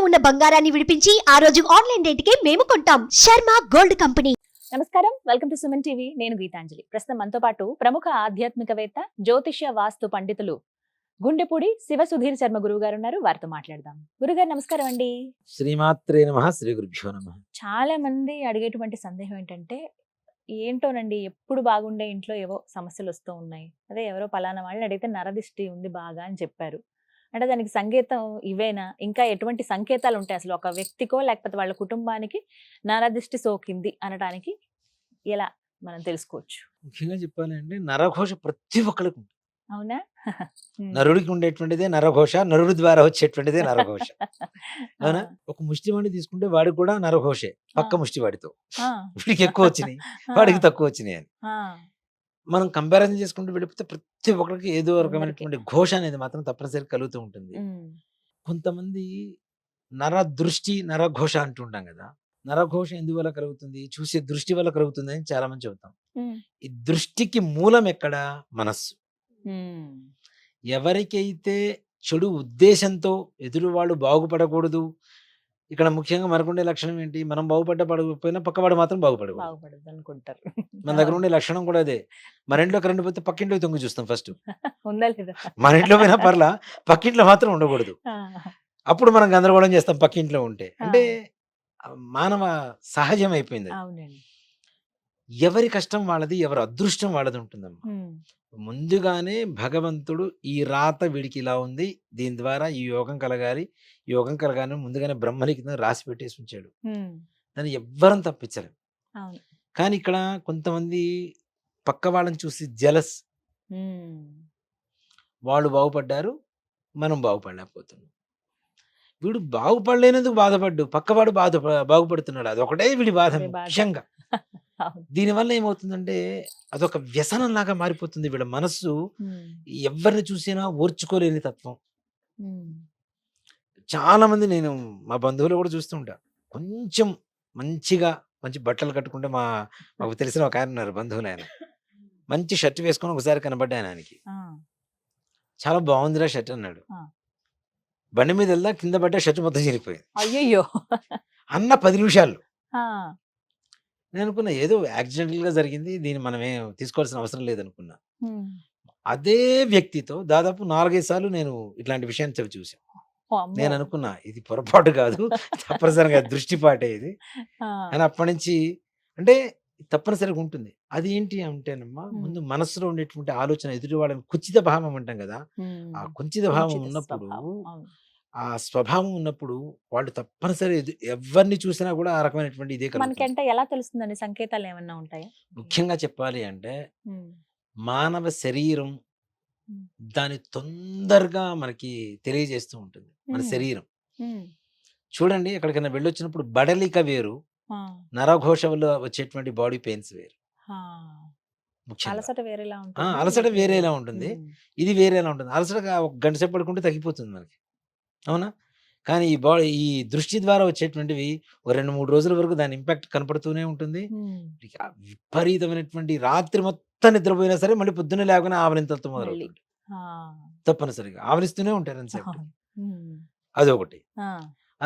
ఉన్న బంగారాన్ని విడిపించి ఆ రోజు ఆన్లైన్ రేటుకే మేము కొంటాం. Sharma gold company. నమస్కారం, వెల్కమ్ టు సుమన్ టీవీ. నేను గీతాంజలి. ప్రస్తుతం మనతో పాటు ప్రముఖ ఆధ్యాత్మికవేత్త, జ్యోతిష్య వాస్తు పండితులు గుండెపూడి శివ సుధీర్ శర్మ గురువు గారు ఉన్నారు. వారితో మాట్లాడదాం. గురుగారు నమస్కారం అండి. శ్రీమాత్రే నమః, శ్రీ గురుభ్యో నమః. చాలా మంది అడిగేటువంటి సందేహం ఏంటంటే, ఏంటోనండి ఎప్పుడు బాగుండే ఇంట్లో ఏవో సమస్యలు వస్తూ ఉన్నాయి. అదే ఎవరో పలానా వాళ్ళని అడిగితే నరదిష్టి ఉంది బాగా అని చెప్పారు. అంటే దానికి సంకేతం ఇవేనా? ఇంకా ఎటువంటి సంకేతాలు ఉంటాయి అసలు ఒక వ్యక్తికో లేకపోతే వాళ్ళ కుటుంబానికి నరదిష్టి సోకింది అనడానికి ఎలా మనం తెలుసుకోవచ్చు? ముఖ్యంగా చెప్పాలంటే నరఘోష ప్రతి ఒక్కరికి ఉంటుంది. అవునా? నరుడికి ఉండేటువంటిదే నరఘోష, నరుడి ద్వారా వచ్చేటువంటిదే నరఘోష. అవునా? ఒక ముష్టివాడిని తీసుకుంటే వాడికి కూడా నరఘోషే, పక్క ముష్టివాడితో. వీడికి ఎక్కువ వచ్చినాయి, వాడికి తక్కువ వచ్చినాయి అని మనం కంపారిజన్ చేసుకుంటూ వెళ్ళిపోతే ప్రతి ఒక్కరికి ఏదో రకమైనటువంటి ఘోష అనేది మాత్రం తప్పనిసరి కలుగుతూ ఉంటుంది. కొంతమంది నరదృష్టి, నరఘోష అంటుంటాం కదా. నరఘోష ఎందువల్ల కలుగుతుంది? చూసే దృష్టి వల్ల కలుగుతుంది అని చాలా మంది చెబుతాం. ఈ దృష్టికి మూలం ఎక్కడ? మనస్సు. ఎవరికైతే చెడు ఉద్దేశంతో ఎదురు వాళ్ళు బాగుపడకూడదు, ఇక్కడ ముఖ్యంగా మనకుండే లక్షణం ఏంటి? మనం బాగుపడకపోయినా పక్కవాడు మాత్రం బాగుపడకూడదు అనుకుంటారు. మన దగ్గర ఉండే లక్షణం కూడా అదే. మన ఇంట్లో కరెంట్ పోతే పక్కింట్లో తొంగి చూస్తాం ఫస్ట్. ఉందా లేదా? మన ఇంట్లో పోయినా పర్లా, పక్కింట్లో మాత్రం ఉండకూడదు. అప్పుడు మనం గందరగోళం చేస్తాం పక్కింట్లో ఉంటే. అంటే మానవ సహజం అయిపోయింది. ఎవరి కష్టం వాళ్ళది, ఎవరి అదృష్టం వాళ్ళది ఉంటుందమ్మా. ముందుగానే భగవంతుడు ఈ రాత వీడికి ఇలా ఉంది, దీని ద్వారా ఈ యోగం కలగాలి, యోగం కలగాలని ముందుగానే బ్రహ్మలిఖితం రాసి పెట్టేసి ఉంచాడు. దాన్ని ఎవ్వరం తప్పించలేం. కానీ ఇక్కడ కొంతమంది పక్క వాళ్ళని చూసి జలస్, వాళ్ళు బాగుపడ్డారు, మనం బాగుపడలేకపోతున్నాం. వీడు బాగుపడలేనందుకు బాధపడ్డు, పక్కవాడు బాగుపడుతున్నాడు, అదొకటే వీడి బాధ ముఖ్యంగా. దీనివల్ల ఏమవుతుందంటే అదొక వ్యసనం లాగా మారిపోతుంది. వీళ్ళ మనస్సు ఎవరిని చూసినా ఓర్చుకోలేని తత్వం. చాలా మంది, నేను మా బంధువులు కూడా చూస్తుంటా, కొంచెం మంచిగా మంచి బట్టలు కట్టుకుంటే మాకు తెలిసిన ఒక ఆయన ఉన్నారు, బంధువులు. ఆయన మంచి షర్ట్ వేసుకొని ఒకసారి కనబడ్డాను ఆయనకి. చాలా బాగుందిరా షర్ట్ అన్నాడు. బండి మీద వెళ్దా కింద పడ్డా షర్ట్ మొత్తం చిరిగిపోయింది. అయ్యో అన్న 10 నిమిషాలు. నేను అనుకున్నా ఏదో యాక్సిడెంటల్ గా జరిగింది, దీన్ని మనమే తీసుకోవాల్సిన అవసరం లేదనుకున్నా. అదే వ్యక్తితో దాదాపు 4-5 సార్లు నేను ఇట్లాంటి విషయాన్ని చూసాను. నేను అనుకున్నా ఇది పొరపాటు కాదు, తప్పనిసరిగా దృష్టిపాటే ఇది అని. అప్పటి నుంచి అంటే తప్పనిసరిగా ఉంటుంది. అది ఏంటి అంటేనమ్మా, ముందు మనసులో ఉండేటువంటి ఆలోచన, ఎదుటి వాళ్ళని కుచిత భావం అంటాం కదా, ఆ కుచిత భావం ఉన్నప్పుడు, ఆ స్వభావం ఉన్నప్పుడు వాళ్ళు తప్పనిసరి ఎవరిని చూసినా కూడా ఆ రకమైనటువంటి ఇదే మనకంటే ఎలా తెలుస్తుందండి? సంకేతాలు ఏమన్నా ఉంటాయా? ముఖ్యంగా చెప్పాలి అంటే మానవ శరీరం దాని తొందరగా మనకి తెలియజేస్తూ ఉంటుంది. మన శరీరం చూడండి, ఎక్కడికైనా వెళ్ళొచ్చినప్పుడు బడలిక వేరు, నరఘోష వల్ల వచ్చేటువంటి బాడీ పెయిన్స్ వేరు. అలసట వేరేలా ఉంటుంది, ఇది వేరేలా ఉంటుంది. అలసటగా ఒక గంట సేపు పడుకుంటే తగ్గిపోతుంది మనకి, అవునా? కానీ ఈ దృష్టి ద్వారా వచ్చేటువంటివి ఒక 2-3 రోజుల వరకు దాని ఇంపాక్ట్ కనపడుతూనే ఉంటుంది. విపరీతమైనటువంటి రాత్రి మొత్తం నిద్రపోయినా సరే మళ్ళీ పొద్దున్న లేకుండా ఆవలింతలతో మొదలవుతుంది. తప్పనిసరిగా ఆవలిస్తూనే ఉంటారు అనిసేపు. అదొకటి.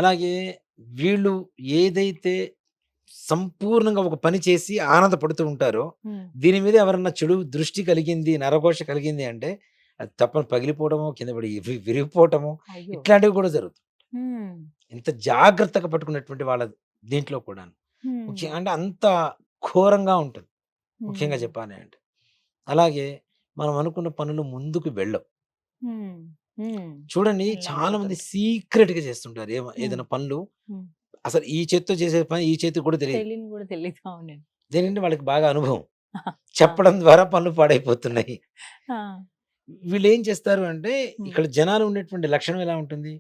అలాగే వీళ్ళు ఏదైతే సంపూర్ణంగా ఒక పని చేసి ఆనందపడుతూ ఉంటారో, దీని మీద ఎవరన్నా చెడు దృష్టి కలిగింది, నరఘోష కలిగింది అంటే అది తప్పని పగిలిపోవడము, కింద పడి విరిగిపోవటము, ఇట్లాంటివి కూడా జరుగుతుంది. ఇంత జాగ్రత్తగా పట్టుకున్నటువంటి వాళ్ళ దీంట్లో కూడా ముఖ్యంగా అంటే అంత ఘోరంగా ఉంటుంది ముఖ్యంగా చెప్పాలి అంటే. అలాగే మనం అనుకున్న పనులు ముందుకు వెళ్ళవు. చూడండి, చాలా మంది సీక్రెట్ గా చేస్తుంటారు ఏదైనా పనులు. అసలు ఈ చేతితో చేసే పని ఈ చేతికి కూడా తెలియదు. దేనింటే వాళ్ళకి బాగా అనుభవం, చెప్పడం ద్వారా పనులు పాడైపోతున్నాయి. వీళ్ళు ఏం చేస్తారు అంటే, ఇక్కడ జనాలు ఉండేటువంటి లక్షణం ఎలా ఉంటుంది?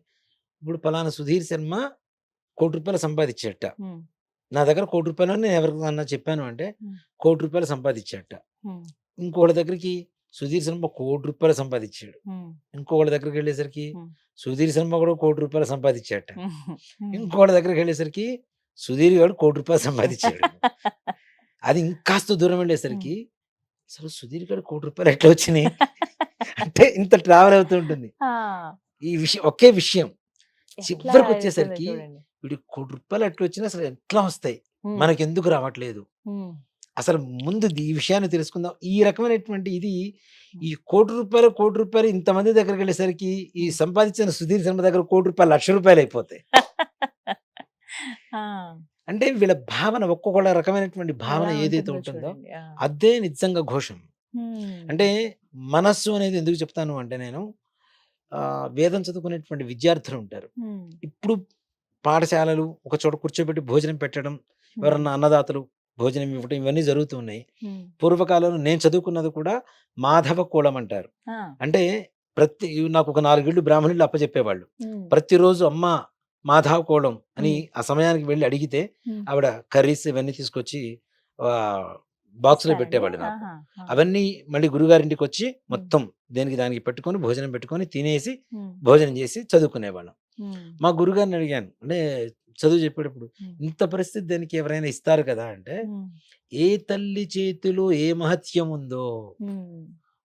ఇప్పుడు పలానా సుధీర్ శర్మ ₹1,00,00,000 సంపాదించేట, నా దగ్గర ₹1,00,00,000 నేను ఎవరికన్నా చెప్పాను అంటే ₹1,00,00,000 సంపాదించేట. ఇంకోళ్ళ దగ్గరికి సుధీర్ శర్మ ₹1,00,00,000 సంపాదించాడు. ఇంకోళ్ళ దగ్గరికి వెళ్ళేసరికి సుధీర్ శర్మ కూడా ₹1,00,00,000 సంపాదించాట. ఇంకోళ్ళ దగ్గరికి వెళ్ళేసరికి సుధీర్ గారు ₹1,00,00,000 సంపాదించాడు. అది ఇంకాస్త దూరం వెళ్ళేసరికి అసలు సుధీర్ గారు ₹1,00,00,000 ఎట్లా వచ్చినాయి అంటే ఇంత ట్రావెల్ అవుతూ ఉంటుంది. ఈ విషయం ఒకే విషయం ఎట్లా చివరికి వెళ్తుందో వచ్చేసరికి చూడండి. వీడికి ₹1,00,000 ఎట్లా వచ్చినా అసలు ఎట్లా వస్తాయి, ఉమ్, మనకెందుకు రావట్లేదు, ఉమ్, అసలు ముందు ఈ విషయాన్ని తెలుసుకుందాం. ఈ రకమైనటువంటి ఇది ఈ ఉమ్, ₹1,00,000 ఇంతమంది దగ్గరికి వెళ్ళేసరికి ఈ ఉమ్. సంపాదించిన సుధీర్ శర్మ దగ్గర ₹1,00,00,000 ₹1,00,000 అయిపోతాయి. ఆ, అంటే వీళ్ళ భావన ఒక్కొక్క రకమైనటువంటి భావన ఎలా ఏదైతే ఉంటుందో ఉంటుందో చూడండి. అదే నిజంగా ఘోషం. అంటే ఉమ్, మనస్సు అనేది ఎందుకు చెప్తాను అంటే నేను వేదం చదువుకునేటువంటి విద్యార్థులు ఉంటారు. ఉమ్, ఇప్పుడు పాఠశాలలు ఒక చోట కూర్చోబెట్టి భోజనం పెట్టడం, ఉమ్, ఎవరన్నా అన్నదాతలు భోజనం ఇవ్వటం ఇవన్నీ జరుగుతూ ఉన్నాయి. ఉమ్, పూర్వకాలంలో నేను చదువుకున్నది కూడా మాధవ కులం అంటారు. ఆ, అంటే నాకు ఒక 4 ఇళ్ళు బ్రాహ్మణులు అప్పచెప్పేవాళ్ళు. ఉమ్, ప్రతిరోజు అమ్మ మాధవ కోళం అని ఉమ్, ఆ సమయానికి వెళ్ళి అడిగితే ఉమ్. ఆవిడ కర్రీస్ ఇవన్నీ తీసుకొచ్చి బాక్స్లో ఇస్తారండి. పెట్టేవాళ్ళు నాకు. ఆహా, ఆ, అవన్నీ మళ్ళీ గురుగారింటికి వచ్చి మొత్తం దేనికి దానికి పెట్టుకొని భోజనం పెట్టుకొని తినేసి ఉమ్, భోజనం చేసి చదువుకునేవాళ్ళం. ఉమ్, మా గురుగారిని అడిగాను, అంటే చదువు చెప్పేటప్పుడు ఉమ్, ఇంత పరిస్థితి దానికి ఎవరైనా ఇస్తారు కదా అంటే, ఉమ్, ఏ తల్లి చేతిలో ఏ మహత్యం ఉందో ఉమ్.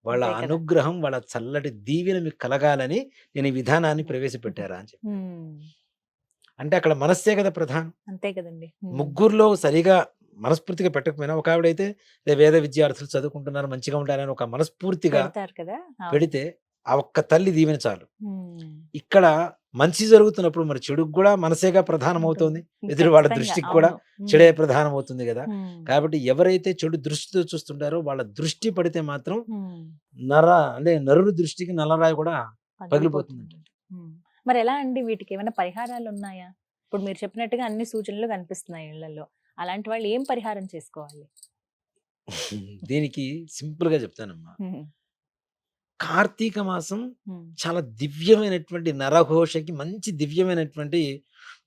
వాళ్ళ అంతే కదా. అనుగ్రహం వాళ్ళ చల్లటి దీవెన మీకు కలగాలని నేను ఈ విధానాన్ని ప్రవేశపెట్టారా అని చెప్పి. ఉమ్, అంటే అక్కడ మనస్సే కదా ప్రధానం. అంతే కదండి. ముగ్గురులో సరిగా మనస్ఫూర్తిగా పెట్టకపోయినా ఒక ఆవిడైతే వేద విద్యార్థులు చదువుకుంటున్నారు మంచిగా ఉంటారని ఒక మనస్ఫూర్తిగా పెడతారు కదా. అవును. పెడితే ఆ ఒక్క తల్లి దీవెన చాలు. ఉమ్, ఇక్కడ మంచి జరుగుతున్నప్పుడు మరి చెడుకు కూడా మనసేగా ప్రధానం అవుతుంది. ఉంటుంది. ఎదురు వాళ్ళ ఖచ్చితంగా. దృష్టికి కూడా అవును. ఉమ్, చెడే ప్రధానం అవుతుంది కదా. ఉమ్, కాబట్టి ఎవరైతే చెడు దృష్టితో చూస్తుంటారో వాళ్ళ దృష్టి పడితే మాత్రం ఉమ్, అంటే నరుడి దృష్టికి నల్లరాయి కూడా పగిలిపోతుంది. పగిలిపోతుంది. ఉమ్. మరి ఎలా అండి, వీటికి ఏమైనా పరిహారాలు ఉన్నాయా? ఇప్పుడు మీరు చెప్పినట్టుగా అన్ని సూచనలు కనిపిస్తున్నాయి ఇళ్లలో. అలాంటి వాళ్ళు ఏం పరిహారం చేసుకోవాలి? దీనికి సింపుల్ గా చెప్తానమ్మా. ఉమ్, కార్తీక మాసం ఉమ్, చాలా దివ్యమైనటువంటి నరఘోషకి మంచి దివ్యమైనటువంటి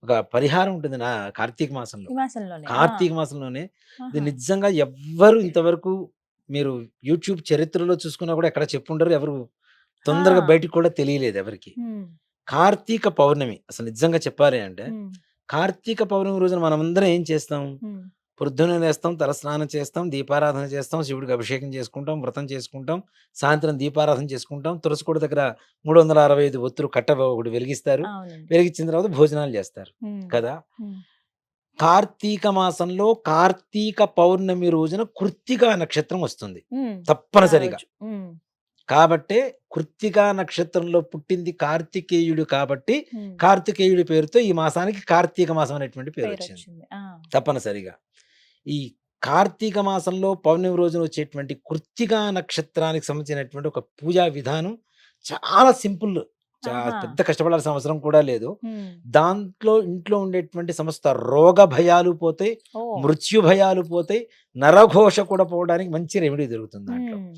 ఒక పరిహారం ఉంటుంది నా కార్తీక మాసంలో. ఈ మాసంలోనే. కార్తీక మాసంలోనే ఇది ఆహా. నిజంగా ఎవ్వరు ఇంతవరకు మీరు యూట్యూబ్ చరిత్రలో చూసుకున్నా కూడా ఎక్కడ చెప్పుండరు, ఎవరు తొందరగా ఆ. బయటికి కూడా తెలియలేదు ఎవరికి. ఉమ్, కార్తీక పౌర్ణమి అసలు నిజంగా చెప్పాలి అంటే, ఉమ్, కార్తీక పౌర్ణమి రోజున మనమందరం ఏం చేస్తాం? ఉమ్, పొద్దున్నే లేస్తాం, తలస్నానం చేస్తాం, దీపారాధన చేస్తాం, శివుడికి అభిషేకం చేసుకుంటాం, వ్రతం చేసుకుంటాం, సాయంత్రం దీపారాధన చేసుకుంటాం, తులసికోట దగ్గర 365 ఒత్తులు కట్ట ఒకటి వెలిగిస్తారు, అవునండి. వెలిగించిన తర్వాత భోజనాలు చేస్తారు ఉమ్, కదా. ఉమ్, కార్తీక మాసంలో కార్తీక పౌర్ణమి రోజున కృత్తికా నక్షత్రం వస్తుంది ఉమ్. ఆ తప్పనిసరిగా. రోజు. ఉమ్, కాబట్టే కృత్తికా నక్షత్రంలో పుట్టింది కార్తికేయుడు కాబట్టి ఉమ్. కార్తికేయుడి పేరుతో ఈ మాసానికి కార్తీక మాసం అనేటువంటి పేరు పేరు వచ్చింది వచ్చింది. తప్పనిసరిగా. ఈ కార్తీక మాసంలో పౌర్ణమి రోజున వచ్చేటువంటి కృత్తికా నక్షత్రానికి సంబంధించినటువంటి ఒక పూజా విధానం చాలా సింపుల్, ఆహా. పెద్ద కష్టపడాల్సిన అవసరం కూడా లేదు. ఉమ్. దాంట్లో ఇంట్లో ఉండేటువంటి సమస్త రోగ భయాలు పోతాయి, ఓ. మృత్యు భయాలు పోతాయి, నరఘోష కూడా పోవడానికి మంచి రెమెడీ దొరుకుతుంది దాంట్లో. ఉమ్,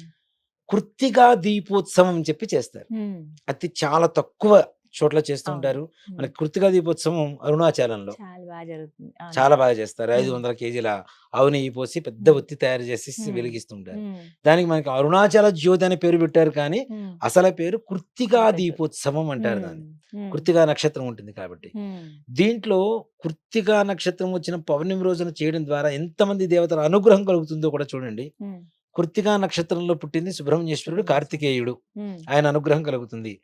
కృత్తికా దీపోత్సవం అని చెప్పి చేస్తారు. ఉమ్. అది చాలా తక్కువ చోట్ల చేస్తూ అవును. ఉంటారు. ఉమ్. మనకి కృత్తికా దీపోత్సవం అరుణాచలంలో చాలా బాగా జరుగుతుంది. అవును. చాలా బాగా చేస్తారు. ఉమ్. 500 కేజీల ఆవు నెయ్యి పోసి పెద్ద ఉమ్. ఒత్తి తయారు చేసి ఉమ్. వెలిగిస్తుంటారు. ఉమ్. దానికి మనకి అరుణాచల జ్యోతి అనే పేరు పెట్టారు, కానీ ఉమ్. అసలు పేరు కృత్తికా కృత్తికా దీపోత్సవం అంటారు దాన్ని. ఉమ్. కృత్తికా నక్షత్రం ఉంటుంది కాబట్టి. ఉమ్. దీంట్లో కృత్తికా నక్షత్రం వచ్చిన పౌర్ణమి రోజున చేయడం ద్వారా ఎంతమంది దేవతల అనుగ్రహం కలుగుతుందో కూడా చూడండి. ఉమ్. కృత్తికా నక్షత్రంలో పుట్టింది సుబ్రహ్మణ్యేశ్వరుడు, కార్తికేయుడు, ఉమ్. ఆయన అనుగ్రహం కలుగుతుంది.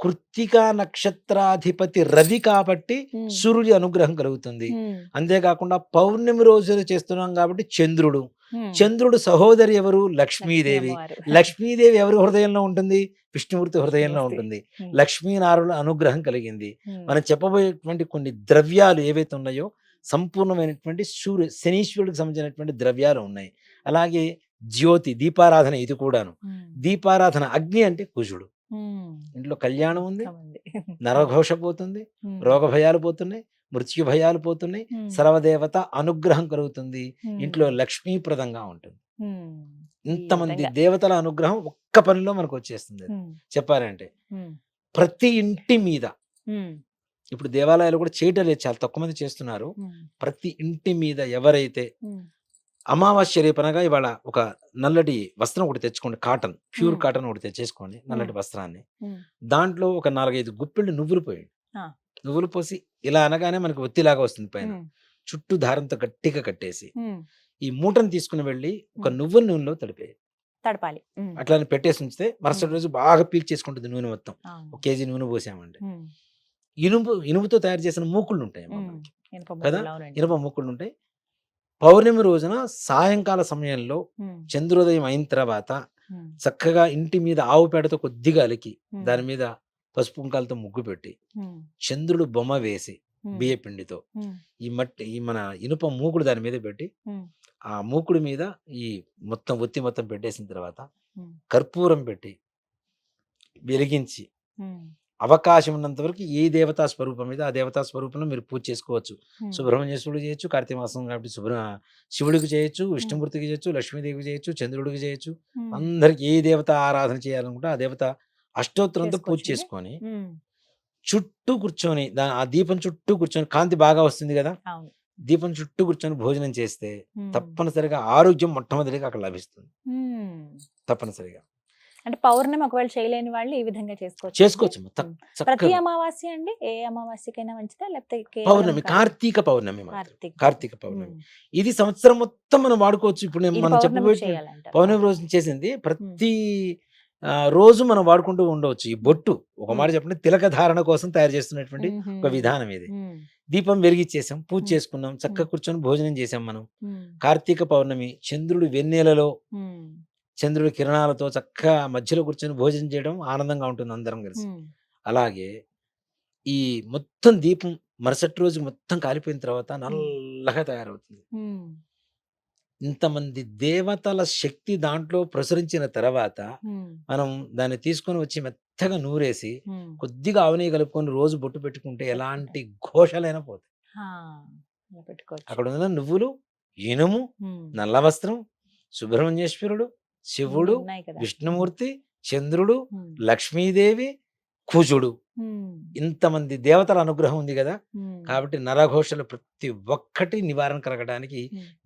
కృత్తికా నక్షత్రాధిపతి రవి కాబట్టి ఉమ్. సూర్యుడి అనుగ్రహం కలుగుతుంది. ఉమ్. అంతేకాకుండా పౌర్ణమి రోజున చేస్తున్నాం కాబట్టి చంద్రుడు, ఉమ్. చంద్రుడు సహోదరి ఎవరు? లక్ష్మీ లక్ష్మీదేవి. అమ్మవారు. లక్ష్మీదేవి ఎవరి హృదయంలో ఉంటుంది? విష్ణుమూర్తి హృదయంలో విష్ణుమూర్తి. ఉంటుంది. ఉమ్. లక్ష్మీనారాయణుల అనుగ్రహం కలిగింది. ఉమ్. మనం చెప్పబోయేటువంటి కొన్ని ద్రవ్యాలు ఏవైతే ఉన్నాయో సంపూర్ణమైనటువంటి శనీశ్వరుడికి సంబంధించినటువంటి ద్రవ్యాలు ఉన్నాయి. అలాగే జ్యోతి దీపారాధన, ఇది కూడాను. ఉమ్. దీపారాధన అగ్ని అంటే కుజుడు. ఉమ్. ఇంట్లో కళ్యాణం ఉంది, ఉంది. నరఘోష పోతుంది, ఉమ్. రోగ భయాలు పోతున్నాయి, మృత్యు భయాలు పోతున్నాయి, ఉమ్. సర్వదేవత అనుగ్రహం కలుగుతుంది, ఉమ్. ఇంట్లో లక్ష్మీప్రదంగా ఉంటుంది. ఉమ్. ఇంతమంది విధంగా. దేవతల అనుగ్రహం ఒక్క పనిలో మనకు వచ్చేస్తుంది. ఉమ్. చెప్పారంటే ఉమ్. ప్రతి ఇంటి మీద, ఉమ్. ఇప్పుడు దేవాలయాలు కూడా చేయటం లేదు, చాలా తక్కువ మంది చేస్తున్నారు. ఉమ్. ప్రతి ఇంటి మీద ఎవరైతే ఉమ్. అమావాస్య రేపనగా ఇవాళ ఒక నల్లటి వస్త్రం ఒకటి తెచ్చుకోండి, కాటన్, ప్యూర్ ఉమ్. కాటన్ ఒకటి తెచ్చేసుకోండి, నల్లటి వస్త్రాన్ని. ఉమ్. దాంట్లో ఒక 4-5 గుప్పిళ్ళు నువ్వులు పోయండి. ఆ. నువ్వులు పోసి ఇలా అనగానే మనకి ఒత్తిలాగా వస్తుంది పైన. ఉమ్. చుట్టూ దారంతో గట్టిగా కట్టేసి ఉమ్. ఈ మూటను తీసుకుని వెళ్ళి ఒక ఉమ్. నువ్వుల నూనెలో తడిపేయాలి. తడపాలి. ఉమ్. అట్లానే పెట్టేసి ఉంచితే మరుసటి రోజు బాగా పీల్ చేసుకుంటుంది నూనె మొత్తం. అవును. 1 కేజీ నూనె పోసామండి. ఉమ్. ఇనుముతో తయారు చేసిన మూకుళ్ళు ఉంటాయమ్మా ఉమ్, మనకి ఇనుప కదా, ముక్కలు, అవునండి. ఇనుప మూకుళ్ళు ఉంటాయి. పౌర్ణమి రోజున సాయంకాల సమయంలో ఉమ్, చంద్రోదయం అయిన తర్వాత ఉమ్, చక్కగా ఇంటి మీద ఆవు పేడతో కొద్దిగా అలికి ఉమ్, దాని మీద పసుపు కుంకాలతో ముగ్గు పెట్టి ఉమ్, చంద్రుడు బొమ్మ వేసి ఉమ్, బియ్య పిండితో ఉమ్, ఈ మన ఇనుప మూకుడు దాని మీద పెట్టి ఉమ్, ఆ మూకుడు మీద ఈ ఒత్తి మొత్తం పెట్టేసిన తర్వాత ఉమ్, కర్పూరం పెట్టి వెలిగించి ఉమ్, అవకాశం ఉన్నంత వరకు ఏ దేవతా స్వరూపం మీద ఆ దేవతా స్వరూపంలో మీరు పూజ చేసుకోవచ్చు. ఉమ్, సుబ్రహ్మణ్యేశ్వరుడు చేయొచ్చు, కార్తీక మాసం కాబట్టి శివుడికి చేయొచ్చు, విష్ణుమూర్తికి చేయొచ్చు, లక్ష్మీదేవికి చేయొచ్చు, చంద్రుడికి చేయొచ్చు. ఉమ్, అందరికి ఏ దేవత ఆరాధన చేయాలనుకుంటే ఆ దేవత అష్టోత్తరంతో పూజ చేసుకోవచ్చండి. చేసుకొని ఉమ్, చుట్టూ కూర్చొని ఆ దీపం చుట్టూ కూర్చొని కాంతి బాగా వస్తుంది కదా, అవును. దీపం చుట్టూ కూర్చొని భోజనం చేస్తే ఉమ్, తప్పనిసరిగా ఆరోగ్యం మొట్టమొదటిగా అక్కడ లభిస్తుంది. ఉమ్. తప్పనిసరిగా అంటే పౌర్ణమి ఒకవేళ చేయలేని వాళ్ళు ఈ విధంగా చేసుకోవచ్చు. చేసుకోవచ్చు. ప్రతి చక్కగా అమావాస్య అండి, ఏ అమావాస్యకైనా మంచిదా లేకపోతే కేవలం పౌర్ణమి, కార్తీక పౌర్ణమి మాత్రం. కార్తీక కార్తీక పౌర్ణమి ఉమ్. ఇది సంవత్సరం మొత్తం మనం వాడుకోవచ్చు. ఇప్పుడు ఇది మనం పౌర్ణమికి చెప్పబోయే చేయాలంటారు. పౌర్ణమి రోజు చేసింది ప్రతి రోజు మనం వాడుకుంటూ ఉండవచ్చు. ఈ బొట్టు ఒక మాట చెప్పండి, తిలక ధారణ కోసం తయారు చేస్తున్నటువంటి ఒక విధానం ఇది. దీపం వెలిగిచ్చేసాం, పూజ చేసుకున్నాం, చక్కగా కూర్చొని భోజనం చేసాం మనం. కార్తీక పౌర్ణమి చంద్రుడు వెన్నెలలో చంద్రుడి కిరణాలతో చక్కగా మధ్యలో కూర్చొని భోజనం చేయడం ఆనందంగా ఉంటుంది అందరం కలిసి. అలాగే ఈ మొత్తం దీపం మరుసటి రోజు మొత్తం కాలిపోయిన తర్వాత నల్లగా తయారవుతుంది. ఇంతమంది దేవతల శక్తి దాంట్లో ప్రసరించిన తర్వాత మనం దాన్ని తీసుకొని వచ్చి మెత్తగా నూరేసి కొద్దిగా ఆవు నెయ్యి కలుపుకొని రోజు బొట్టు పెట్టుకుంటే ఎలాంటి ఘోషలైనా పోతాయి. పెట్టుకోవచ్చు. అక్కడ ఉన్న నువ్వులు, ఇనుము, నల్ల వస్త్రం, సుబ్రహ్మణ్యేశ్వరుడు, శివుడు, ఉన్నాయి కదా. విష్ణుమూర్తి, చంద్రుడు, లక్ష్మీదేవి, కుజుడు, ఇంతమంది దేవతల అనుగ్రహం ఉంది కదా. కాబట్టి నరఘోషలు ప్రతి ఒక్కటి నివారణ కలగడానికి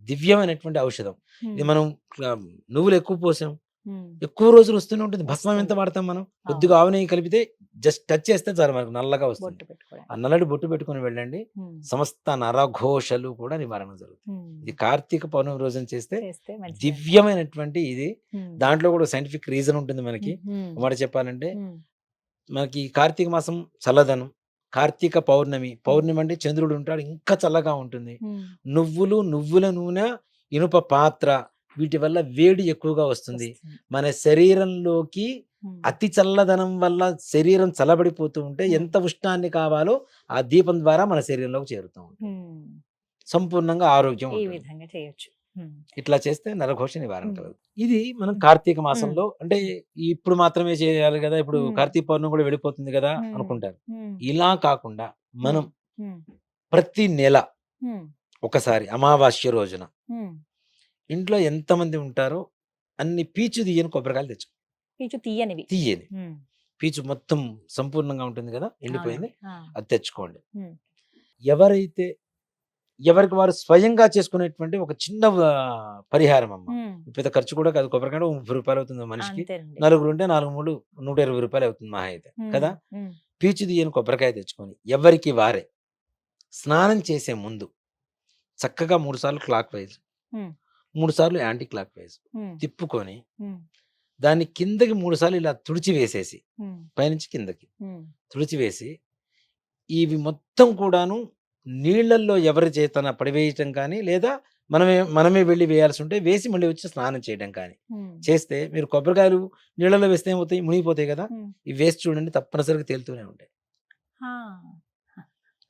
దివ్యమైనటువంటి ఔషధం ఇది. మనం నువ్వులు ఎక్కువ పోసాం, ఎక్కువ రోజులు వస్తూనే ఉంటుంది. భస్మం ఎంత వాడతాం మనం, కొద్దిగా ఆవు నెయ్యి కలిపితే జస్ట్ టచ్ చేస్తే చాలు మనకు నల్లగా వస్తుంది. ఆ నల్లటి బొట్టు పెట్టుకుని వెళ్ళండి, సమస్త నరఘోషలు కూడా నివారణ జరుగుతుంది. ఇది కార్తీక పౌర్ణమి రోజున చేస్తే దివ్యమైనటువంటి ఇది. దాంట్లో కూడా సైంటిఫిక్ రీజన్ ఉంటుంది మనకి. మాట చెప్పాలంటే మనకి కార్తీక మాసం చల్లదనం, కార్తీక పౌర్ణమి, పౌర్ణమి అంటే చంద్రుడు ఉంటాడు, ఇంకా చల్లగా ఉంటుంది. నువ్వుల నూనె, ఇనుప పాత్ర, వీటి వల్ల వేడి ఎక్కువగా వస్తుంది. మన శరీరంలోకి అతి చల్లదనం వల్ల శరీరం చల్లబడిపోతూ ఉంటే ఎంత ఉష్ణాన్ని కావాలో ఆ దీపం ద్వారా మన శరీరంలోకి చేరుతూ ఉంటుంది. సంపూర్ణంగా ఆరోగ్యం ఈ ఉంటుంది. విధంగా చేయొచ్చు. ఇట్లా చేస్తే నరఘోష నివారణ కలదు. ఇది మనం కార్తీక మాసంలో అంటే ఇప్పుడు మాత్రమే చేయాలి కదా, ఇప్పుడు కార్తీక పౌర్ణమి కూడా వెళ్ళిపోతుంది కదా అనుకుంటారు. ఇలా కాకుండా మనం ప్రతి నెల ఒకసారి అమావాస్య రోజున ఇంట్లో ఎంతమంది ఉంటారో అన్ని పీచు తీయని కొబ్బరికాయలు తెచ్చు. పీచు తీయనివి, తీయని పీచు మొత్తం సంపూర్ణంగా ఉంటుంది కదా, ఎండిపోయింది, అది తెచ్చుకోండి. ఎవరైతే ఎవరికి వారు స్వయంగా చేసుకునేటువంటి ఒక చిన్న పరిహారం అమ్మ. పెద్ద ఖర్చు కూడా కాదు. కొబ్బరికాయ 30 రూపాయలు అవుతుంది మనిషికి. నలుగురు ఉంటే 4 3 120 రూపాయలు అవుతుంది మహా అయితే కదా. పీచు తీయని కొబ్బరికాయ తెచ్చుకొని ఎవరికి వారే స్నానం చేసే ముందు చక్కగా 3 సార్లు క్లాక్ వైజ్, 3 సార్లు యాంటీ క్లాక్ వైజ్ తిప్పుకొని దాన్ని కిందకి 3 సార్లు ఇలా తుడిచి వేసేసి, పైనుంచి కిందకి తుడిచి వేసి, ఇవి మొత్తం కూడాను నీళ్లల్లో ఎవరి చేతన పడివేయటం కానీ, లేదా మనమే వెళ్ళి వేయాల్సి ఉంటే వేసి మళ్ళీ వచ్చి స్నానం చేయడం కానీ చేస్తే, మీరు కొబ్బరికాయలు నీళ్ళలో వేస్తే ఏమవుతాయి, మునిగిపోతాయి కదా, ఇవి వేసి చూడండి, తప్పనిసరిగా తేలుతూనే ఉంటాయి.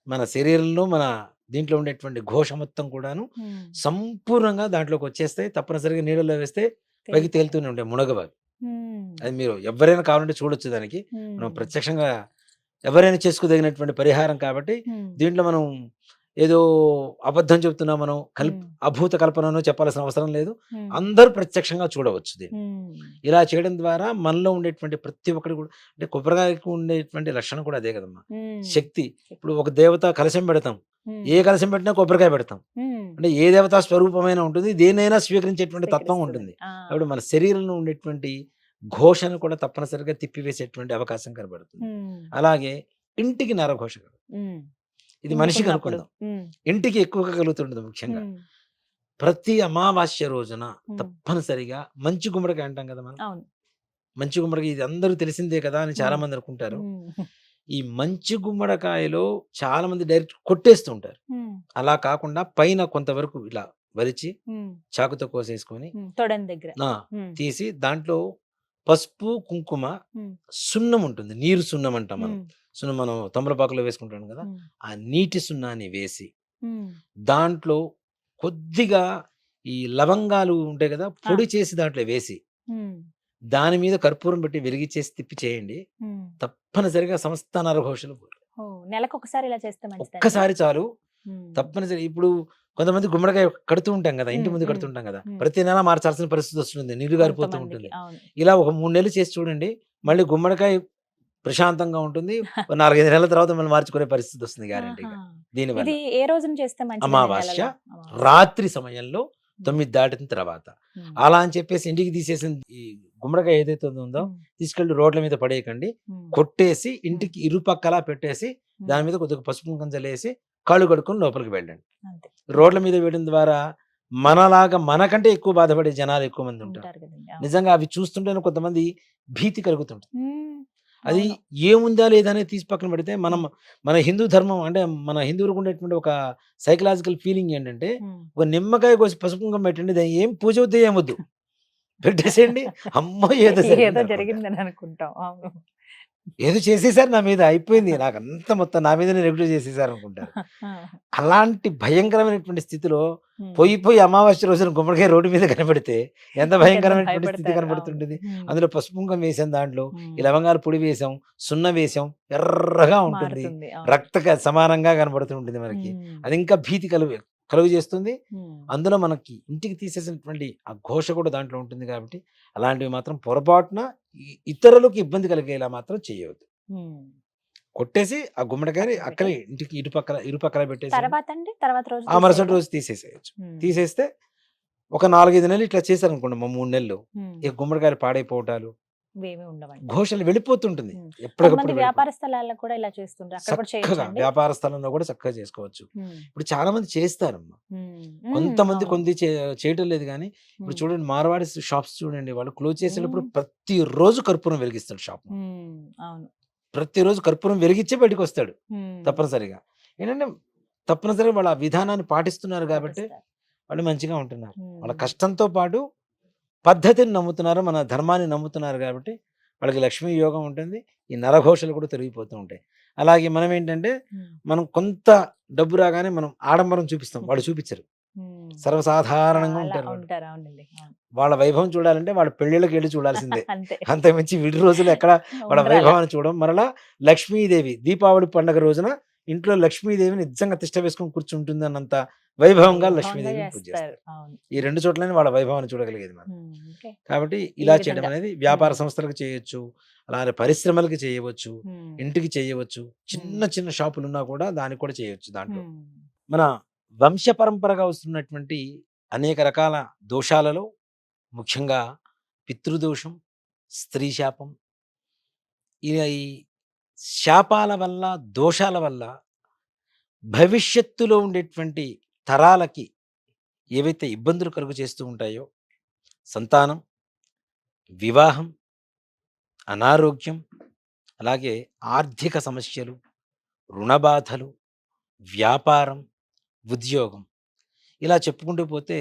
మన శరీరంలో మన దీంట్లో ఉండేటువంటి ఘోష మొత్తం కూడాను సంపూర్ణంగా దాంట్లోకి వచ్చేస్తాయి. తప్పనిసరిగా నీళ్ళలో వేస్తే పైకి తేలుతూనే ఉంటాయి, మునగబావి. అది మీరు ఎవరైనా కావాలంటే చూడొచ్చు. దానికి మనం ప్రత్యక్షంగా ఎవరైనా చేసుకోదగినటువంటి పరిహారం కాబట్టి దీంట్లో మనం ఏదో అబద్ధం చెప్తున్నా, మనం అభూత కల్పనను చెప్పాల్సిన అవసరం లేదు. అందరూ ప్రత్యక్షంగా చూడవచ్చు దీన్ని. ఇలా చేయడం ద్వారా మనలో ఉండేటువంటి ప్రతి ఒక్కటి కూడా, అంటే కొబ్బరికాయకు ఉండేటువంటి లక్షణం కూడా అదే కదమ్మా, శక్తి. ఇప్పుడు ఒక దేవత కలశం పెడతాం, ఏ కలశం పెట్టినా కొబ్బరికాయ పెడతాం, అంటే ఏ దేవతా స్వరూపమైనా ఉంటుంది, దేనైనా స్వీకరించేటువంటి తత్వం ఉంటుంది. అప్పుడు మన శరీరంలో ఉండేటువంటి ఘోషను కూడా తప్పనిసరిగా తిప్పివేసేటువంటి అవకాశం కనబడుతుంది. అలాగే ఇంటికి నరఘోష, ఇది మనిషికి అనుకుందాం, ఇంటికి ఎక్కువగా కలుగుతుంటుంది. ముఖ్యంగా ప్రతి అమావాస్య రోజున తప్పనిసరిగా మంచి గుమ్మడికాయ అంటాం కదా మనం, మంచి గుమ్మడికాయ, ఇది అందరూ తెలిసిందే కదా అని చాలా మంది అనుకుంటారు. ఈ మంచి గుమ్మడికాయలో చాలా మంది డైరెక్ట్ కొట్టేస్తూ ఉంటారు. ఉమ్, అలా కాకుండా పైన కొంతవరకు ఇలా వలిచి ఉమ్, చాకుతో కోసేసుకొని తొడని దగ్గర. ఆ! ఉమ్, తీసి దాంట్లో పసుపు, కుంకుమ, ఉమ్, సున్నం ఉంటుంది. నీరు సున్నం అంటాం మనం. ఉమ్, సున్నం మనం తమలపాకులో వేసుకుంటాం కదా! ఉమ్, ఆ నీటి సున్నాన్ని వేసి ఉమ్, దాంట్లో కొద్దిగా ఈ లవంగాలు ఉంటాయి కదా! పొడి చేసి దాంట్లో వేసి ఉమ్, దాని మీద కర్పూరం పెట్టి వెలిగిచ్చేసి తిప్పి చేయండి. ఉమ్. తప్పనిసరిగా సమస్త నరఘోషలు పోతాయి. ఓ, నెలకు ఒకసారి ఇలా చేస్తే మంచిదండి. ఒక్కసారి చాలు. ఉమ్, తప్పనిసరి ఇప్పుడు కొంతమంది గుమ్మడికాయ కడుతూ ఉంటాం కదా! ఇంటి ఉమ్, ముందు ఉమ్, కడుతుంటాం కదా! ఉమ్. ప్రతి నెల మార్చాల్సిన పరిస్థితి వస్తుంది. నీళ్లు గారిపోతూ కొంతమందికి ఉంటుంది. అవును. ఇలా ఒక 3 నెలలు చేసి చూడండి. మళ్ళీ గుమ్మడికాయ ప్రశాంతంగా ఉంటుంది. ఓ 4, 5 నెలల తర్వాత మళ్ళీ మార్చుకునే పరిస్థితి వస్తుంది గ్యారంటీగా. ఆహా. దీనివల్ల ఇది ఏ రోజున చేస్తే మంచిదండి అమావాస్య నెలలో? అమావాస్య. రాత్రి సమయంలో 9 దాటిన తర్వాత. ఉమ్, అలా అని చెప్పేసి ఇంటికి తీసేసిన ఈ గుమ్మడికాయ ఏదైతే ఉందో ఉమ్, తీసుకెళ్ళి రోడ్ల మీద పడేయకండి. ఉమ్, కొట్టేసి ఇంటికి ఇరుపక్కలా పెట్టేసి ఉమ్. దాని మీద కొద్దిగా పసుపు కుంకుమ చల్లేసి కాళ్ళు కడుక్కొని లోపలికి వెళ్ళండి. అంతే. రోడ్ల మీద వేయడం ద్వారా మనలాగా మనకంటే ఎక్కువ బాధపడే జనాలు ఎక్కువ మంది ఉంటారు. ఉంటారు కదండి. అవును. నిజంగా అవి చూస్తుంటేనే కొంతమంది భీతి కలుగుతుంటుంది. ఉమ్, అది అవును. ఏముందా లేదా అనేది తీసి పక్కన పెడితే మన హిందూ ధర్మం అంటే మన హిందువులకు ఉండేటువంటి ఒక సైకలాజికల్ ఫీలింగ్ ఏంటంటే ఉమ్. ఒక నిమ్మకాయ కోసి పసుపు కుంకుమ పెట్టండి, దాన్ని ఏం పూజ వద్దు ఏమొద్దు పెట్టేసేయండి. అమ్మో ఏదో ఏదో జరిగింది అనుకుంటారు. జరిగిందని అనుకుంటాం. అవును. ఏదో చేసేసారు నా మీద అయిపోయింది, నాకు అంత మొత్తం నా మీదనే నెగిటివ్ చేసేసారు అనుకుంటారు. అలాంటి భయంకరమైనటువంటి స్థితిలో ఉమ్. పోయి అమావాస్య రోజున గుమ్మడికాయ రోడ్డు మీద కనబడితే ఎంత ఎంత భయంకరమైనటువంటి స్థితి భయపడతారు. కనబడుతుంటుంది. అవును. ఉమ్, అందులో పసుపు కుంకుమ వేసాం, దాంట్లో ఉమ్. ఈ లవంగాలు పొడి వేసాం, సున్న వేసాం, ఎర్రగా ఉంటుంది, మారుతుంది. అవును. రక్త సమానంగా కనబడుతుంటుంది మనకి. ఉమ్, అది ఇంకా భీతి కలుగు చేస్తుంది. ఉమ్. అందులో మనకి ఇంటికి తీసేసినటువంటి ఆ ఘోష కూడా దాంట్లో ఉంటుంది కాబట్టి అలాంటివి మాత్రం పొరపాటున ఇతరులకు ఇబ్బంది కలిగేలా మాత్రం చేయవద్దు. ఉమ్. కొట్టేసి ఆ గుమ్మడికాయని పక్కన అక్కడే పెట్టేసి. ఇంటికి ఇరుపక్కల పెట్టేసి తర్వాత అండి తర్వాత రోజు ఆ మరుసటి తీసేయాలా? రోజు తీసేసేయచ్చు. ఉమ్, తీసేస్తే ఒక 4, 5 నెలలు ఇట్లా చేశారనుకోండి, 3 నెలలు ఉమ్. ఇక గుమ్మడికాయలు పాడైపోవటాలు, ఇవేమీ ఉండవండి. ఘోషలు వెళ్ళిపోతుంటుంది. ఉమ్. ఎప్పటికప్పుడు కొంతమంది వ్యాపార స్థలాల్లో కూడా ఇలా చేస్తుంటారు. అక్కడ కూడా చక్కగా చేయొచ్చండి. వ్యాపార స్థలంలో కూడా చక్కగా చేసుకోవచ్చు. ఉమ్, ఇప్పుడు చాలా మంది చేస్తారమ్మా. ఉమ్, కొంతమంది అవును. కొంది చేయటం లేదు కానీ ఇప్పుడు ఉమ్, చూడండి, మార్వాడి షాప్స్ చూడండి, వాళ్ళు క్లోజ్ చేసేటప్పుడు ఉమ్, ప్రతిరోజు కర్పూరం వెలిగిస్తాడు షాప్. ఉమ్, అవును. ప్రతిరోజు కర్పూరం వెలిగించే బయటకు వస్తాడు ఉమ్, తప్పనిసరిగా. ఏంటంటే తప్పనిసరిగా వాళ్ళ ఆ విధానాన్ని పాటిస్తున్నారు కాబట్టి పాటిస్తారు. వాళ్ళు మంచిగా ఉంటున్నారు. వాళ్ళ ఉమ్, కష్టంతో పాటు పద్ధతిని నమ్ముతున్నారు, మన ధర్మాన్ని నమ్ముతున్నారు కాబట్టి వాళ్ళకి లక్ష్మీ యోగం ఉంటుంది. ఈ నరఘోషలు కూడా తిరిగిపోతూ ఉంటాయి. అలాగే మనం ఏంటంటే ఉమ్, మనం కొంత డబ్బు రాగానే మనం ఆడంబరం చూపిస్తాం, వాళ్ళు చూపించరు. ఉమ్. సర్వసాధారణంగా చాలా ఉంటారు వాళ్ళు. ఉంటారు. అవునండి. అవును. వాళ్ళ వైభవం చూడాలంటే వాళ్ళ పెళ్ళిళ్ళకి వెళ్ళి చూడాల్సిందే. అంతే. అంతకుమించి విడి రోజులు ఎక్కడ వాళ్ళ ఉండరాల. వైభవాన్ని చూడడం. మరలా లక్ష్మీదేవి దీపావళి పండుగ రోజున ఇంట్లో లక్ష్మీదేవి నిజంగా తిష్ట వేసుకొని కూర్చుంటుంది అన్నంత వైభవంగా వైభవంగా లక్ష్మీదేవిని పూజ చేస్తారు. చేస్తారు. అవును. ఈ 2 చోట్లని వాళ్ళ వైభవాన్ని చూడగలిగేది మనం. ఓకే. కాబట్టి ఈ ఇలా చేయడం విధంగా. అనేది వ్యాపార ఉమ్, సంస్థలకు చేయొచ్చు, అలానే పరిశ్రమలకి చేయవచ్చు, ఉమ్, ఇంటికి చేయవచ్చు. చిన్న చిన్న షాపులున్నా కూడా దానికి కూడా చేయొచ్చు. దాంట్లో ఉమ్, మన వంశ పరంపరగా వస్తున్నటువంటి అనేక రకాల దోషాలలో ముఖ్యంగా పితృదోషం, స్త్రీ శాపం, ఈ శాపాల వల్ల, దోషాల వల్ల భవిష్యత్తులో ఉండేటువంటి తరాలకి ఏవైతే ఇబ్బందులు కలుగు చేస్తూ ఉంటాయో, సంతానం, వివాహం, అనారోగ్యం, అలాగే ఆర్థిక సమస్యలు, రుణబాధలు, వ్యాపారం, ఉద్యోగం, ఇలా చెప్పుకుంటూ పోతే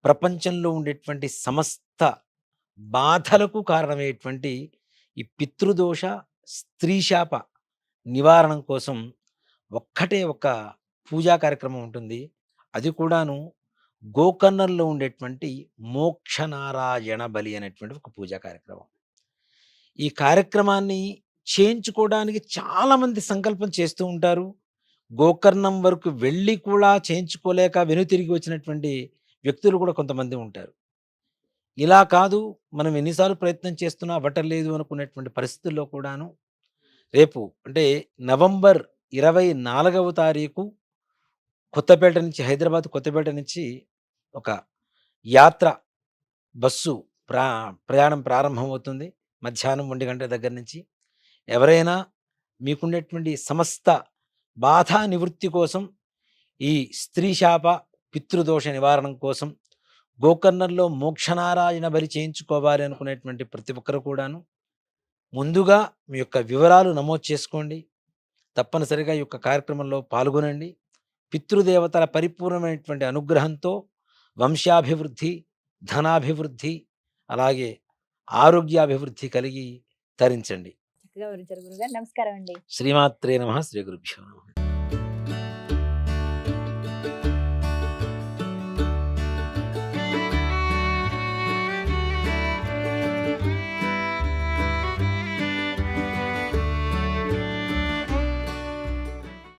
ప్రపంచంలో ఉండేటువంటి సమస్త బాధలకు కారణమయ్యేటువంటి ఈ పితృదోష, స్త్రీ శాప నివారణం కోసం ఒక్కటే ఒక పూజా కార్యక్రమం ఉంటుంది. అది కూడాను గోకర్ణంలో ఉండేటువంటి మోక్షనారాయణ బలి అనేటువంటి ఒక పూజా కార్యక్రమం. ఈ కార్యక్రమాన్ని చేయించుకోవడానికి చాలా మంది సంకల్పం చేస్తూ ఉంటారు. గోకర్ణం వరకు వెళ్ళి కూడా చేయించుకోలేక వెనుతిరిగి వచ్చినటువంటి వ్యక్తులు కూడా కొంతమంది ఉంటారు. ఇలా కాదు, మనం ఎన్నిసార్లు ప్రయత్నం చేస్తున్నా అవ్వటలేదు అనుకునేటువంటి పరిస్థితుల్లో కూడాను రేపు అంటే నవంబర్ 24వ తారీఖు కొత్తపేట నుంచి, హైదరాబాద్ కొత్తపేట నుంచి ఒక యాత్ర బస్సు ప్రయాణం ప్రారంభమవుతుంది. మధ్యాహ్నం 1 గంట దగ్గర నుంచి. ఎవరైనా మీకుండేటువంటి సమస్త బాధా నివృత్తి కోసం, ఈ స్త్రీ శాప, పితృదోష నివారణం కోసం గోకర్ణంలో మోక్షనారాయణ బలి చేయించుకోవాలి అనుకునేటువంటి ప్రతి ఒక్కరు కూడాను ముందుగా మీ యొక్క వివరాలు నమోదు చేసుకోండి. తప్పనిసరిగా ఈ యొక్క కార్యక్రమంలో పాల్గొనండి. పితృదేవతల పరిపూర్ణమైనటువంటి అనుగ్రహంతో వంశాభివృద్ధి, ధనాభివృద్ధి, అలాగే ఆరోగ్యాభివృద్ధి కలిగి తరించండి. చక్కగా వివరించారు గురుగారు. నమస్కారం అండి. శ్రీమాత్రే నమః. శ్రీ గురుభ్యో నమః.